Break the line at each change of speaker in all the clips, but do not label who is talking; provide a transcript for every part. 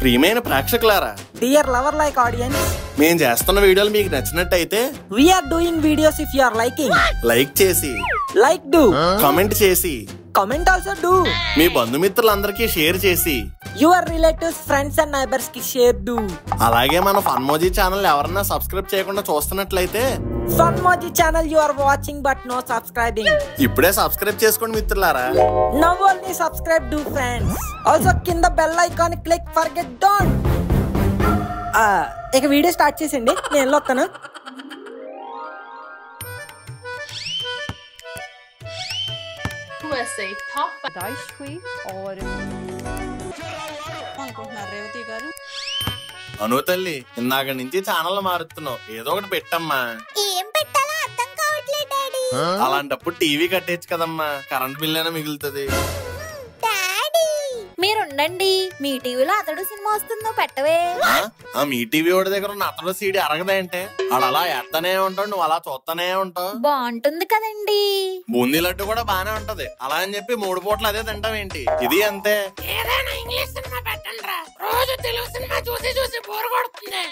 ప్రియమైన ప్రేక్షకులారా,
dear lover like audience,
మేము చేస్తున్న వీడియోలు మీకు నచ్చినట్టయితే
we are doing videos if you are liking.
Like చేసి,
Like do.
కామెంట్ చేసి,
Comment also do.
మీ బంధుమిత్రులందరికీ షేర్ చేసి,
Your relatives, friends and neighbors కి share do.
అలాగే మన ఫన్మోజీ ఛానల్ ఎవరన్నా సబ్స్క్రైబ్ చేయకుండా చూస్తున్నట్లయితే
Funmoji channel you are watching but no subscribing.
ఇప్పుడే సబ్స్క్రైబ్ చేసుకోండి మిత్రులారా.
Now only subscribe do friends. Also కింద bell icon click forget don't. ఇక వీడియో స్టార్ట్ చేసేయండి, నేను వెళ్ళొస్తాను.
USA top
और అనుకుంటున్నారు రేవతి గారు.
అను తల్లి, ఇందాక నుంచి ఛానల్ మారుతున్నావు, ఏదో ఒకటి పెట్టమ్మా.
ఏం పెట్టాలో అర్థం కావట్లేదు డాడీ.
అలాంటప్పుడు టీవీ కట్టేచ్చు కదమ్మా, కరెంట్ బిల్ అయినా మిగులుతుంది.
డాడీ మీరుండండి, మీ టీవీలో అతడు సినిమా వస్తుందో పెట్టవే.
మీ టీవీ వాడి దగ్గర ఉన్న అతడు సీడీ అరగదంటే ఆడు అలా ఎత్తనే ఉంటాడు, నువ్వు అలా చూస్తానే ఉంటావు.
బాగుంటుంది కదండి.
బూందీ లడ్డు కూడా బానే ఉంటది, అలా అని చెప్పి 3 పూటలు అదే తింటావేంటి? ఇది అంతే.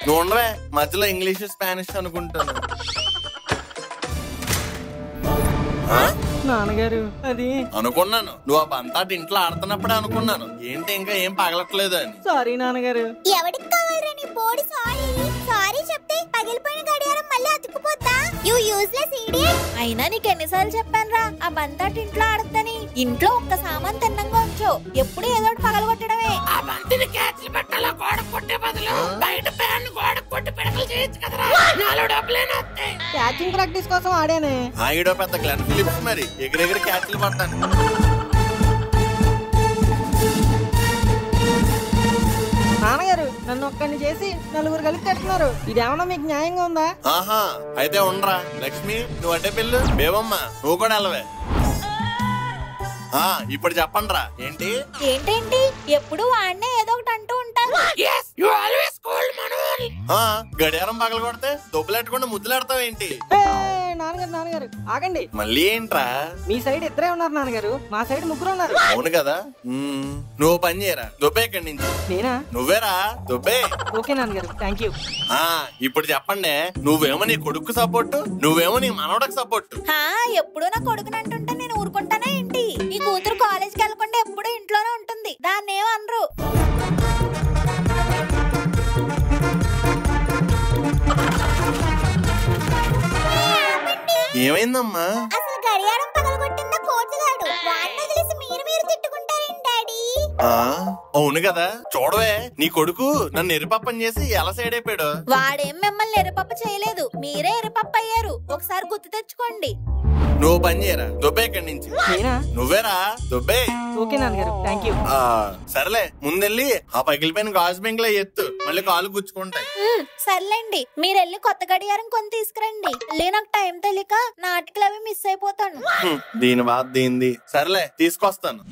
నువ్వు ఉండవే, మధ్యలో ఇంగ్లీష్ స్పానిష్ అనుకుంటాను.
నాన్నగారు అది
అనుకున్నాను, నువ్వు ఆ బంతాటి ఇంట్లో ఆడుతున్నప్పుడే అనుకున్నాను, ఏంటి ఇంకా ఏం పగలట్లేదు అని.
సారీ నాన్నగారు.
ఎవరికి కావాలరా నీ బోడి సారీ? సారీ చెప్తే పగిలిపోయిన గడియారం మళ్ళీ అతుక్కుపోతా. You useless idiot. అయినా నీకు ఎన్నిసార్లు చెప్పానురా ఆ బంతాటి ఇంట్లో ఆడద్దని? ఇంట్లో ఒక్క సామాన్ తిన్నంగా ఉంచో, ఎప్పుడు ఏదో ఒకటి పగలగొట్టడమే.
ఆ బంతిని క్యాచ్లు పెట్టాలా గోడ కొట్టే బదులు బయట ఫ్యాన్ గోడ కొట్టి పిడకలు చేయొచ్చు కదరా, నాలో డబ్బులేనా వస్తాయి.
క్యాచింగ్ ప్రాక్టీస్ కోసం ఆడానే.
ఆగిడో పెద్ద గ్లెన్ ఫిలిప్స్ మరి ఎగిరెగిరి క్యాచ్లు పడతాను.
నాన్నగారు నన్ను ఒక్కడిని చేసి 4 కలిసి కట్టున్నారు, ఇదేమన్నా మీకు న్యాయంగా ఉందా?
ఆహా, అయితే ఉండరా లక్ష్మి, నువ్వు అడ్డే పిల్లు, బేబమ్మ నువ్వు కూడా వెళ్ళవే. ఇప్పుడు చెప్పండి రా, ఏంటి
ఏంటేంటి ఎప్పుడు వాడినే ఏదో ఒకటి అంటూ ఉంటారు.
Yes, you always called Manuel.
గడియారం పగల కొడితే దొబ్బులెట్టకుండా ముద్దులాడతావు ఏంటి?
నాన్నగారు ఆగండి.
మళ్ళీ ఏంట్రా?
మీ సైడ్ ఇద్దరే ఉన్నారు నాన్నగారు, మా సైడ్ 3 ఉన్నారు.
అవును కదా, నువ్వు పని చేయరా, దొబ్బే ఇక్కడి నుంచి.
నేనా?
నువ్వేరా, దొబ్బే.
ఓకే నాన్నగారు, థ్యాంక్ యూ.
ఇప్పుడు చెప్పండి, నువ్వేమో నీ కొడుకు సపోర్ట్, నువ్వేమో నీ మనవడకు సపోర్ట్.
ఎప్పుడు నా కొడుకుని అంటుంటే నేను ఊరుకుంటానా ఏంటి? ఈ కూతురు కాలేజ్కి వెళ్ళకుండా ఎప్పుడు ఇంట్లోనే ఉంటుంది, దాన్ని ఏమనరు.
ఏమైందమ్మా?
అసలు గడియారం పగలగొట్టిందా కోచగాడు, వాడిని వదిలేసి మీరు తిట్టుకుంటారేంటి డాడీ?
అవును కదా, చూడవే నీ కొడుకు నన్ను ఎరిపప్పని చేసి ఎలా సైడ్ అయిపోయాడు.
వాడేం మిమ్మల్ని ఎర్రపప్ప చేయలేదు, మీరే ఎర్రపప్ప అయ్యారు, ఒకసారి గుర్తు తెచ్చుకోండి.
నువ్వు పని చేయరా, దొబ్బే ఇక్కడి నుంచి. నువ్వేరా, దొబ్బే.
ఓకే నాన్నగారు, థ్యాంక్ యూ.
సరేలే, ముందెళ్ళి ఆ పగిలిపోయిన గాజు బెంకులో ఎత్తు, మళ్ళీ కాలు గుచ్చుకుంటాయి.
సర్లేండి, మీరు వెళ్ళి కొత్త గడియారం కొని తీసుకురండి. నాకు టైం తెలియక నాటికలు అవి మిస్ అయిపోతాను.
దీని బాధ దీంది. సరేలే, తీసుకొస్తాను.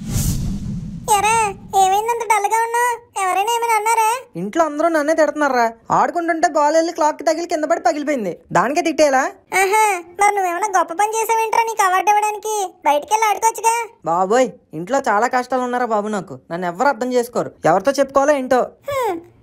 ఏమైందంత డల్గా ఉన్నా? ఎవరైనా ఏమైనా అన్నారా?
ఇంట్లో అందరూ నన్నే తిడుతున్నారా. ఆడుకుంటుంటే బాల్ వెళ్ళి క్లాక్ కి తగిలి కింద పడి పగిలిపోయింది, దానికే తిట్టేలా.
మరి నువ్వేమైనా గొప్ప పని చేసావేంట్రా నీకు అవార్డు ఇవ్వడానికి? బయటికి వెళ్ళి ఆడుకోవచ్చుగా.
బాబోయ్, ఇంట్లో చాలా కష్టాలు ఉన్నారా బాబు, నాకు నన్ను ఎవరు అర్థం చేసుకోరు, ఎవరితో చెప్పుకోవాలో ఏంటో.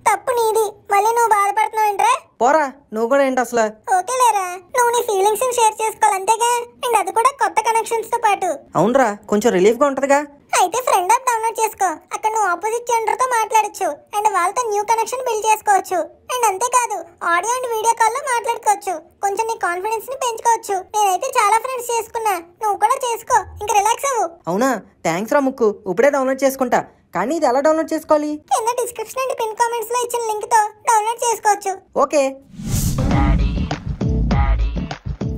తప్పు నీది, మళ్ళీ నువ్వు బాధపడుతున్నావు ఏంట్రా?
పోరా, నువ్వు కూడా ఏంటి అసలు?
ఓకేలేరా, నువ్వు నీ ఫీలింగ్స్ షేర్ చేసుకోవాలి అంతేగా, అండ్ అది కూడా కొత్త కనెక్షన్స్ తో పాటు.
అవునరా, కొంచెం రిలీఫ్ గా ఉంటదిగా.
అయితే ఫ్రెండ్ యాప్ డౌన్లోడ్ చేసుకో, అక్కడ నువ్వు ఆపోజిట్ జెండర్ తో మాట్లాడొచ్చు అండ్ వాళ్ళతో న్యూ కనెక్షన్ బిల్డ్ చేసుకోవచ్చు. అండ్ అంతేకాదు, ఆడియో అండ్ వీడియో కాల్ లో మాట్లాడుకోవచ్చు, కొంచెం నీ కాన్ఫిడెన్స్ ని పెంచుకోవచ్చు. నేనైతే చాలా ఫ్రెండ్స్ చేసుకున్నా, నువ్వు కూడా చేసుకో, ఇంకా రిలాక్స్ అవ్వు.
అవునా, థ్యాంక్స్ రా ముక్కు, ఇప్పుడే డౌన్లోడ్ చేసుకుంటా. కానీ ఇది ఎలా డౌన్లోడ్ చేసుకోవాలి?
కింద డిస్క్రిప్షన్ అండ్ పిన్ కామెంట్స్ లో ఇచ్చిన లింక్ తో డౌన్లోడ్ చేసుకోవచ్చు.
ఓకే.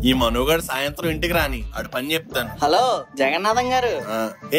ఈ మనుగాడు సాయంత్రం ఇంటికి రాని, ఆడు పని చెప్తాను.
హలో జగన్నాథం గారు.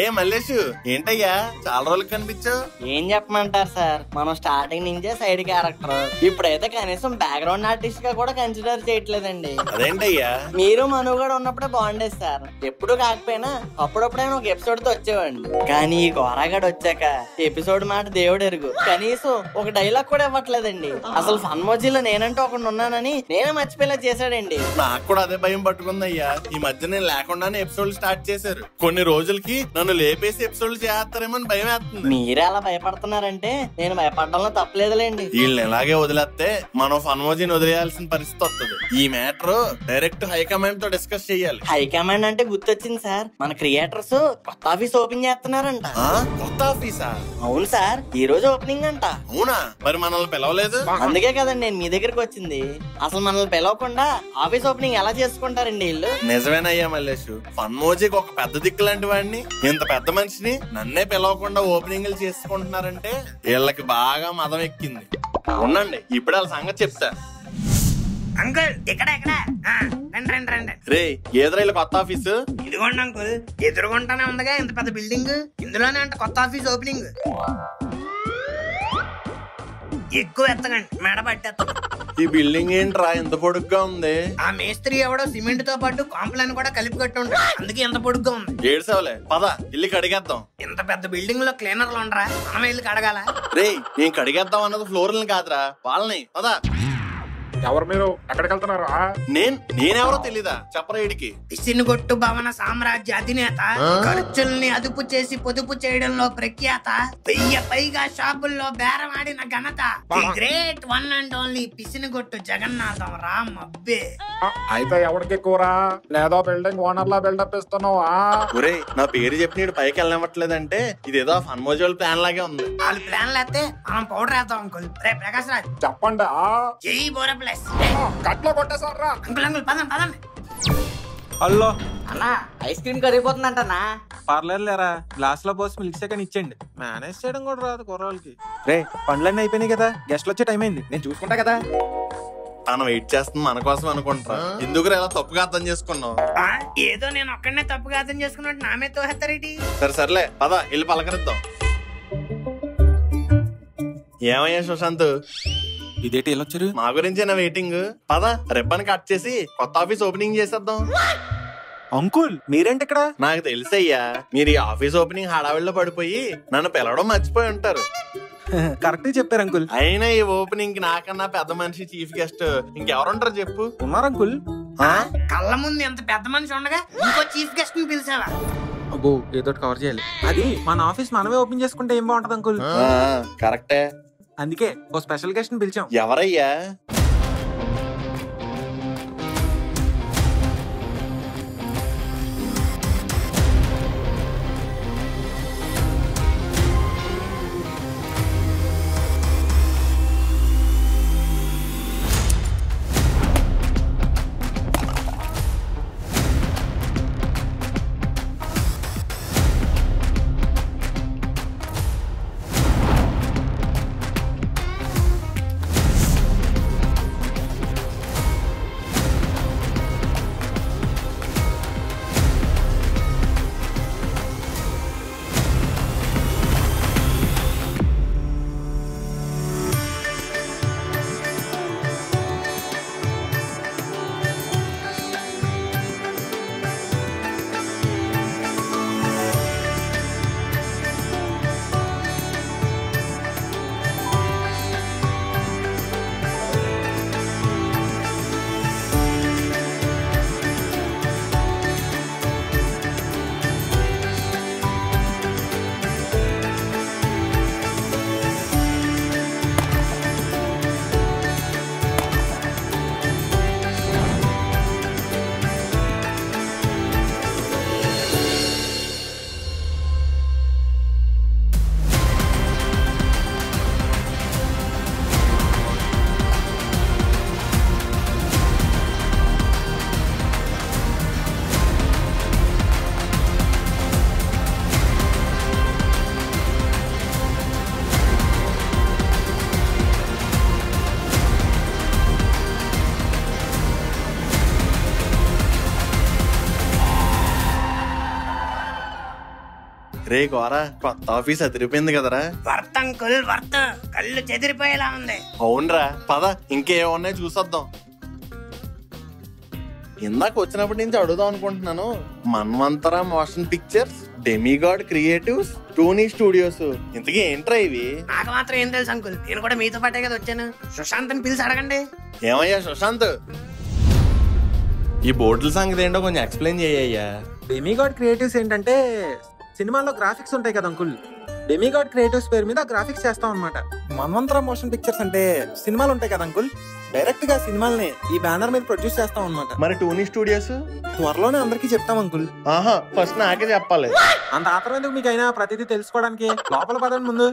ఏ మల్లేషు, ఏంటయ్యా చాలా రోజులు కనిపించావు?
ఏం చెప్పమంటారు సార్, మనం స్టార్టింగ్ నుంచే సైడ్ క్యారెక్టర్, ఇప్పుడైతే కనీసం బ్యాక్గ్రౌండ్ ఆర్టిస్ట్ గా కూడా కన్సిడర్ చేయట్లేదండి.
అదేంటయ్యా?
మీరు మనుగడ ఉన్నప్పుడే బాగుండేది సార్, ఎప్పుడు కాకపోయినా అప్పుడప్పుడైనా ఒక ఎపిసోడ్ తో వచ్చేవాడిని. కానీ ఈ గోరాగాడు వచ్చాక ఎపిసోడ్ మాట దేవుడు ఎరుగు, కనీసం ఒక డైలాగ్ కూడా ఇవ్వట్లేదండి. అసలు ఫన్మోజీలో నేనంటూ ఒకడు ఉన్నానని నేనే మర్చిపోయేలా చేశాడండి.
నాకు కూడా అదే భయం పట్టుకుందయ్యా. ఈ మధ్య నేను లేకుండానే ఎపిసోడ్ స్టార్ట్ చేశారు. కొన్ని రోజులకి నన్ను లేపేసి ఎపిసోడ్లు చేస్తారేమో అని భయం వేస్తుంది.
మీరే అలా భయపడుతున్నారంటే నేను భయపడడంలో తప్పలేదులేండి.
వీళ్ళని ఎలాగే వదిలేస్తే మనం ఫన్మోజీని వదిలేయాల్సిన పరిస్థితి వస్తుంది. ఈ మ్యాటర్ డైరెక్ట్ హైకమాండ్ తో డిస్కస్ చేయాలి.
హైకమాండ్ అంటే గుర్తొచ్చింది సార్, మన క్రియేటర్స్ కొత్త ఆఫీస్ ఓపెన్ చేస్తున్నారంట.
కొత్త ఆఫీసా?
అవును సార్, ఈ రోజు ఓపెనింగ్ అంట.
అవునా? మరి మనల్ని పిలవలేదు?
అందుకే కదండి నేను మీ దగ్గరికి వచ్చింది. అసలు మనల్ని పిలవకుండా ఆఫీస్ ఓపెనింగ్ ఎలా చేసుకుంటారండి వీళ్ళు?
నిజమేనయ్యా మల్లేష్, ఫన్మోజీకి ఒక పెద్ద దిక్కు లాంటి వాడిని, ఇంత పెద్ద మనిషిని నన్నే పిలవకుండా ఓపెనింగ్లు చేసుకుంటున్నారంటే వీళ్ళకి బాగా మదం ఎక్కింది. ఉండండి, ఇప్పుడు వాళ్ళ సంగతి చెప్తా.
అంకుల్ ఇక్కడ రండి రండి రండి.
రే, ఏదైనా కొత్త ఆఫీసు?
ఇదిగోండి అంకుల్, ఎదురుగుంటానే ఉందిగా ఇంత పెద్ద బిల్డింగ్. ఇందులోనే అంట కొత్త ఆఫీస్ ఓపెనింగ్. ఎక్కువ ఎత్తకండి, మెడ పట్టేస్తా.
ఈ బిల్డింగ్ ఏంట్రా ఎంత పొడుగ్గా ఉంది?
ఆ మేస్త్రి ఎవడో సిమెంట్ తో పాటు కాంప్లైన్ కూడా కలిపి కట్టి ఉంటాడు, అందుకే ఎంత పొడుగ్గా ఉంది.
ఏడ్సావులే, పద ఇల్లు కడిగేద్దాం.
ఇంత పెద్ద బిల్డింగ్ లో క్లీనర్లు ఉండరా? మనం ఇల్లు కడగాల?
రే, నేను కడిగేద్దాం అన్నది ఫ్లోర్లని కాదురా, వాళ్ళని. పద.
ఎవరు మీరు? ఎక్కడికి వెళ్తున్నారు?
నేనెవరో తెలీదా? చెప్పరేడికి.
పిసినుగొట్టు భవన సామ్రాజ్య అధినేత, ఖర్చుల్ని అదుపు చేసి పొదుపు చేయడంలో ప్రఖ్యాత, 1000 పైగా షాపుల్లో బేరం ఆడిన ఘనత, the great one and only పిసినుగొట్టు జగన్నాథం రామ్ అబ్బే.
అయితే ఎవరికి కూరా? లేదో బిల్డింగ్ ఓనర్ లా బిల్డప్ ఇస్తున్నావా?
ఒరే, నా పేరు చెప్పి నీడు పైకి వెళ్ళవట్లేదంటే ఇదేదో ఫన్మోజీ ప్లాన్ లాగే ఉంది.
వాళ్ళు ప్లాన్ లేస్తే మనం పౌడర్ వేద్దాం అంకుల్. రే ప్రకాష్ రాజ్,
చెప్పండి.
జై బోర ప్లస్.
కట్లో కొట్టేసారా?
అంకుల్ అంకుల్ పదండి పదండి.
హలో
అన్నా, ఐస్ క్రీమ్ కరిగిపోతుందంటనా?
పర్లేదు లేరా, గ్లాస్ లో పోసి మిల్క్ షేక్ అని ఇచ్చేయండి. మేనేజ్ చేయడం కూడా రాదు కుర్రోళ్ళకి. రే, పనులన్నీ అయిపోయినాయి కదా, గెస్ట్లు వచ్చే టైం అయింది, నేను చూసుకుంటా కదా.
తను వెయిట్ చేస్తుంది మన కోసం అనుకుంటా. ఎందుకు ఇలా తప్పుగా అర్థం చేసుకున్నావు?
ఏదో నేను ఒక్కడనే తప్పుగా అర్థం చేసుకున్నట్టు నా మీద తోహెత్తారేటి?
సర్లే, పద వెళ్ళి పలకరిద్దాం. ఏమయ్యా సుశాంత్,
ఇదేంటి ఎలా వచ్చారు?
మా గురించే నా వెయిటింగ్. పద రిబ్బన్ కట్ చేసి కొత్త ఆఫీస్ ఓపెనింగ్ చేసేద్దాం.
అంకుల్ మీరేంటి ఇక్కడ?
నాకు తెలుసయ్యా, మీరు ఈ ఆఫీస్ ఓపెనింగ్ హడావిడిలో పడిపోయి నన్ను పిలవడం మర్చిపోయి ఉంటారు.
కరెక్ట్ చెప్పారు అంకుల్.
అయినా ఈ ఓపెనింగ్ కి నాకన్నా పెద్ద మనిషి చీఫ్ గెస్ట్ ఇంకెవరుంటారు చెప్పు?
ఉన్నారు అంకుల్.
కళ్ళ ముందు ఎంత పెద్ద మనిషి ఉండగా ఇంకో చీఫ్ గెస్ట్ ని పిలిచావా?
అబ్బో, ఏదో కవర్ చేయాలి. అది మన ఆఫీస్ మనమే ఓపెన్ చేసుకుంటే ఏం బాగుంటది అంకుల్?
కరెక్టే,
అందుకే ఓ స్పెషల్ గెస్ట్ ని పిలిచాం.
ఎవరయ్యా? రే గోరా, కొత్త ఆఫీస్ అదిరిపోయింది కదరా?
వర్త్ అంకుల్ వర్త్, కళ్ళు చెదిరిపోయేలా ఉంది.
అవునరా, పద ఇంకేమున్నాయి చూసొద్దాం. ఇందాక వచ్చినప్పటి నుంచి అడుగుదాం అనుకుంటున్నాను. Manvantara motion pictures, demigod creatives, Tony studios, ఇంతకీ ఏంట్రా ఇవి?
నాకు మాత్రం ఏం తెలుసు అంకుల్, నేను కూడా మీతో పాటే కదా వచ్చాను. సుశాంత్ ని పిలిచి అడగండి.
ఏమయ్యా సుశాంత్? ఈ బోర్డుల సంగతి ఏంటో కొంచెం ఎక్స్ప్లెయిన్ చేయ్యా.
డెమిగాడ్ క్రియేటివ్స్ ఏంటంటే సినిమాల్లో గ్రాఫిక్స్ ఉంటాయి కదా అంకుల్, డెమిగాడ్ క్రియేటివ్స్ పేరు మీద గ్రాఫిక్స్ చేస్తాం అనమాట. మన్వంతర మోషన్ పిక్చర్స్ అంటే సినిమాలు ఉంటాయి కదా అంకుల్, డైరెక్ట్ గా సినిమాల్ని ఈ బ్యానర్ మీద ప్రొడ్యూస్ చేస్తాం అనమాట.
మరి టూనీ స్టూడియోస్
త్వరలోనే అందరికీ చెప్తాం అంకుల్.
ఆహా, ఫస్ట్ నాకే చెప్పాలి.
అంత ఆత్రం ఎందుకు మీకు అయినా ప్రతిదీ తెలుసుకోవడానికి? లోపల పదండి ముందు.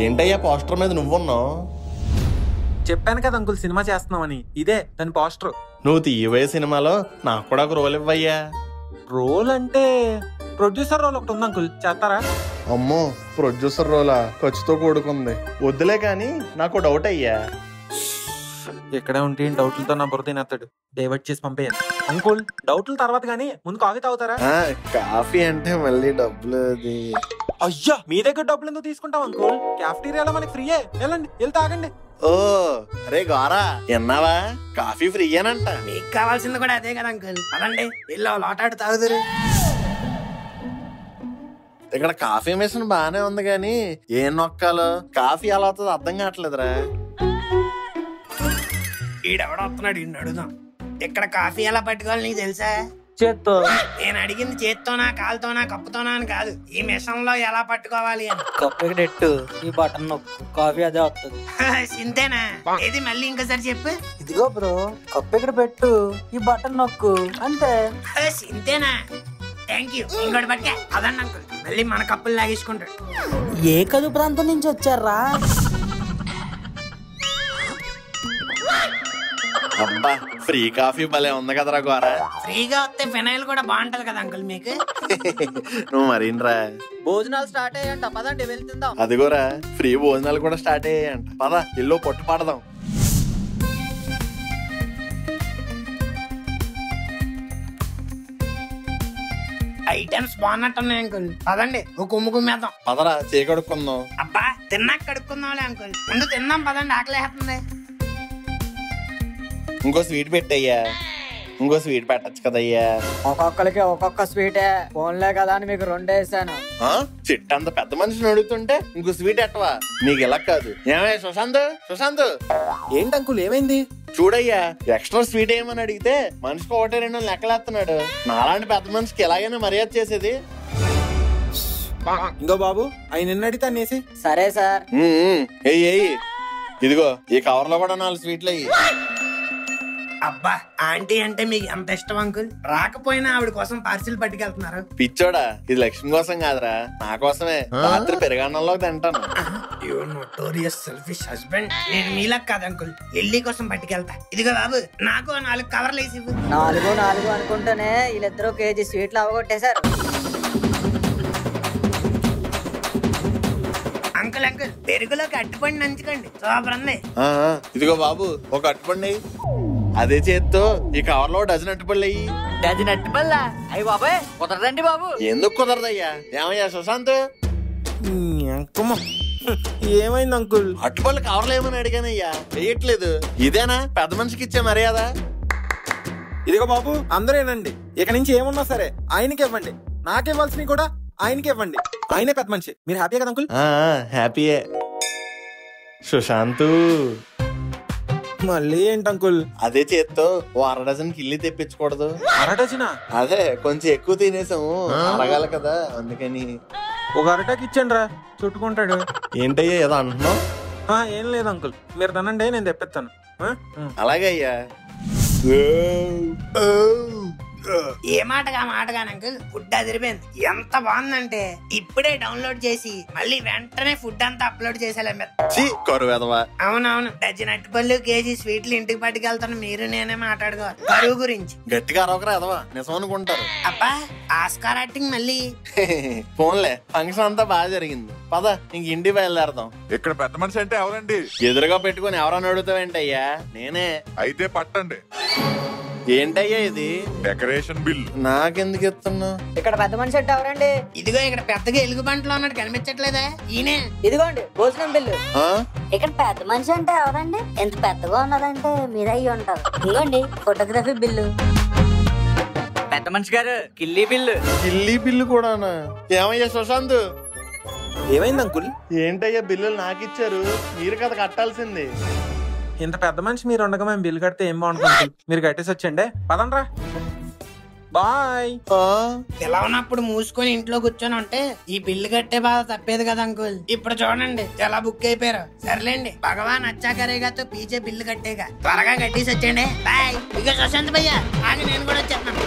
ఏంటయ్యా పోస్టర్ మీద నువ్వున్నావు?
చెప్పాను కదా అంకుల్ సినిమా చేస్తున్నామని, ఇదే దాని పోస్టర్.
నువ్వు తీయబోయే సినిమాలో నాకు కూడా ఒక రోల్ ఇవ్వయ్యా.
రోల్ అంటే ప్రొడ్యూసర్ రోల్ ఒకటి ఉంది అంకుల్, చేస్తారా?
అమ్మో, ప్రొడ్యూసర్ రోలా ఖర్చుతో కూడుకుంది, వద్దులే. కానీ నాకు డౌట్ అయ్యా.
ఎక్కడే ఉంటే డౌట్లతో నా బుర్ర తినేస్తాడు. డైవర్ట్ చేసి పంపేయాలి. అంకుల్ డౌట్ల తర్వాత గానీ ముందు కాఫీ తాగుతారా?
కాఫీ అంటే మళ్ళీ డబ్బులు.
అయ్యా, మీ దగ్గర డబ్బులు ఎందుకు తీసుకుంటాం అంకుల్? క్యాఫ్టీరియాలో మనకి ఫ్రీయే, వెళ్ళండి వెళ్ళి తాగండి.
ఓ అరే గోరా, విన్నావా? కాఫీ ఫ్రీయేనంట.
మీకు కావాల్సింది కూడా అదే కదా అంకుల్. అదండి ఇల్లు లోటాడు తాగుదురు.
ఇక్కడ కాఫీ మిషన్ బానే ఉంది కానీ ఏం నొక్కాలో కాఫీ ఎలా అవుతుందో అర్థం కావట్లేదురా.
ఈడెవడో వస్తున్నాడు, ఈయన అడుగుదాం. ఇక్కడ కాఫీ ఎలా పట్టుకోవాలి నీకు తెలుసా?
చేత్తో.
నేను అడిగింది చేత్తోనా కాలుతోనా కప్పుతోనా అని కాదు, ఈ మిషన్ లో ఎలా పట్టుకోవాలి అని.
కప్పు ఎట్టు ఈ బటన్ నొక్కు, కాఫీ అదే వస్తుంది.
సింతేనా? ఇది మళ్ళీ ఇంకోసారి చెప్పు.
ఇదిగో బ్రో, కప్పు ఇక్కడ పెట్టు, ఈ బటన్ నొక్కు, అంతే.
సింతేనా? Thank you. ఇంకోటి పట్టుకే. అదండి అంకుల్, మళ్ళీ మన కప్పులు లాగేసుకుంటాడు.
ఏ కదు ప్రాంతం నుంచి వచ్చారా?
అబ్బా, ఫ్రీ కాఫీ భలే ఉంది కదరా గోరా.
ఫ్రీగా వస్తే ఫినాయిల్ కూడా బాగుంటది కదా అంకుల్ మీకు.
నువ్వు మరీనరా.
భోజనాలు స్టార్ట్ అయ్యంట, పదండి వెళ్తుందాం.
అదిగోరా, ఫ్రీ భోజనాలు కూడా స్టార్ట్ అయ్యాయంట. పద ఇల్లు పొట్టు పడదాం.
ఐటమ్స్ బాగున్నట్టున్నాయి అంకుల్. పదండి ఒక కుమ్ము కుమ్మేద్దాం.
పదరా చేకడుక్కుందాం.
అబ్బా, తిన్నాక కడుక్కుందాంలే అంకుల్. ముందు తిందాం పదండి, ఆకలేస్తుంది.
ఇంకో స్వీట్ పెట్టయ్యా. ఇంకో స్వీట్ పెట్టచ్చు కదయ్యా.
ఒక్కొక్కరికి ఒక్కొక్క స్వీటే, ఫోన్లే కదా అని మీకు రెండేసాను.
చిట్ట అంత పెద్ద మనిషిని అడుగుతుంటే ఇంకో స్వీట్ ఎట్టవా? నీకు ఇలా కాదు. ఏమే సుశాంత్, సుశాంత్
ఏంటి అంకుల్ ఏమైంది?
చూడయ్యా, ఎక్స్ట్రా స్వీట్ ఏమని అడిగితే మనిషికి ఒకటే రెండు లెక్కలేస్తున్నాడు. నాలాంటి పెద్ద మనిషికి ఎలాగైనా మర్యాద చేసేది.
ఇంకో బాబు, ఆయన నిన్న అడిగితే అనేసి.
సరే సార్.
ఎయ్యి. ఇదిగో ఈ కవర్ లో కూడా 4 స్వీట్లు అయ్యి.
అబ్బా, ఆంటీ అంటే మీకు ఎంత ఇష్టం అంకుల్. రాకపోయినా ఆవిడ కోసం పార్సిల్ పట్టుకెళ్తున్నారు.
పిచ్చోడా, ఇది లక్ష్మి కోసం కాదురా, నా కోసమే. రాత్రి పెరుగన్నంలో తింటాను.
Your notorious selfish husband. నేను మీలా కాదు అంకుల్, ఎల్లి కోసం పట్టుకెళ్తా. ఇదిగో బాబు, నాకు 4 కవర్లు వేసి.
4 అనుకుంటేనే వీళ్ళిద్దరూ కేజీ స్వీట్లు అవగొట్టేశారు.
అంకుల్ అంకుల్, పెరుగులోకి అట్టుపండి నంచుకోండి, సూపర్ ఉంది.
ఇదిగో బాబు, ఒక అట్టుపండి. అదే చేత్తో ఈ కవర్ లో డజన్ అట్టుపళ్ళు అయ్యి.
డజన్ అట్టుపల్లా? అయ్యి బాబాయ్, కుదరదండి బాబు.
ఎందుకు కుదరదయ్యా? ఏమయ్యా సుశాంత్?
ఏమైంది అంకుల్?
అట్టుపళ్ళు కవర్లు ఏమని అడిగానయ్యా, వేయట్లేదు. ఇదేనా పెద్ద మనిషికి ఇచ్చే మర్యాద?
ఇదిగో బాబు, అందరేనండి, ఇక నుంచి ఏమున్నా సరే ఆయనకి ఇవ్వండి. నాకివ్వాల్సినవి కూడా ఆయనకి ఇవ్వండి. ఆయనే పెద్ద మనిషి. మీరు హ్యాపీ కదా అంకుల్?
హ్యాపీయే. సుశాంత్
మళ్ళీ ఏంటి అంకుల్?
అదే చేత్తో 1/2 డజన్ కిల్లి తెప్పించకూడదు?
1/2 డజనా?
అదే కొంచెం ఎక్కువ తినేసాము, అరగాలి కదా, అందుకని.
ఒక అరటాకి ఇచ్చండి రా, చుట్టుకుంటాడు.
ఏంటయ్యా ఏదో అంటున్నావు?
ఏం లేదు అంకుల్, మీరు తినండి, నేను తెప్పిస్తాను.
అలాగే అయ్యా.
ఏ మాటగా అంకుల్, ఫుడ్ అదిరిపోయింది. ఎంత బాగుందంటే ఇప్పుడే డౌన్లోడ్ చేసి మళ్ళీ వెంటనే ఫుడ్ అంతా అప్లోడ్ చేసేలా. అవునవును, డజన్ అట్టుపళ్ళు, కేజీ స్వీట్లు ఇంటికి పట్టుకెళ్తాను. మీరు నేనే మాట్లాడుకోవాలి కరువు గురించి.
గట్టిగా అరవకరా ఎదవా, నిజం అనుకుంటారు.
అబ్బా, ఆస్కార్ యాక్టింగ్ మళ్ళీ.
ఫోన్లే, ఫంక్షన్ అంతా బాగా జరిగింది. పద ఇంక ఇంటికి బయలుదేరదాం.
ఇక్కడ పెద్ద మనిషి అంటే ఎవరండి?
ఎదురుగా పెట్టుకుని ఎవరన్నా అడుగుతావేంటయ్యా? నేనే.
అయితే పట్టండి.
ఏంటయ్యా ఇది?
Decoration bill.
నాకెందుకు ఇస్తున్నావు?
ఇక్కడ పెద్ద మనిషి అంటే ఎవరండి?
ఇదిగో ఇక్కడ పెద్దగా ఎలుగు బంట్లో అన్నట్టు కనిపించట్లేదా? ఈయనే.
ఇదిగోండి భోజనం బిల్లు.
ఇక్కడ పెద్ద మనిషి అంటే ఎవరండి? ఎంత పెద్దగా ఉన్నదంటే మీరయ్యి ఉంటారు. ఇదిగోండి ఫోటోగ్రఫీ బిల్లు.
పెద్ద మనిషి గారు, కిల్లీ బిల్లు.
కిల్లీ బిల్లు కూడానా? ఏమయ్యా సుశాంత్,
ఏమైంది అంకుల్?
ఏంటయ్యా బిల్లులు నాకు ఇచ్చారు, మీరు కదా కట్టాల్సింది.
ఇంత పెద్ద మనిషి మీరు ఉండగా మేము బిల్లు కడితే ఏం బాగుంటుంది అంకుల్. మీరు కట్టేసి వచ్చండి. పదండ్రా. బాయ్.
ఇలా ఉన్నప్పుడు మూసుకొని ఇంట్లో కూర్చొని ఉంటే ఈ బిల్లు కట్టే బాధ తప్పేది కదా అంకుల్. ఇప్పుడు చూడండి ఎలా బుక్ అయిపోయారు. సర్లేండి, భగవాన్ అచ్చా కరేగాతో పీచే బిల్లు కట్టేగా. త్వరగా కట్టేసి వచ్చండి. బాయ్. ఇక సుశాంత్ భయ్యా ఆగి, నేను కూడా వచ్చేస్తున్నాను.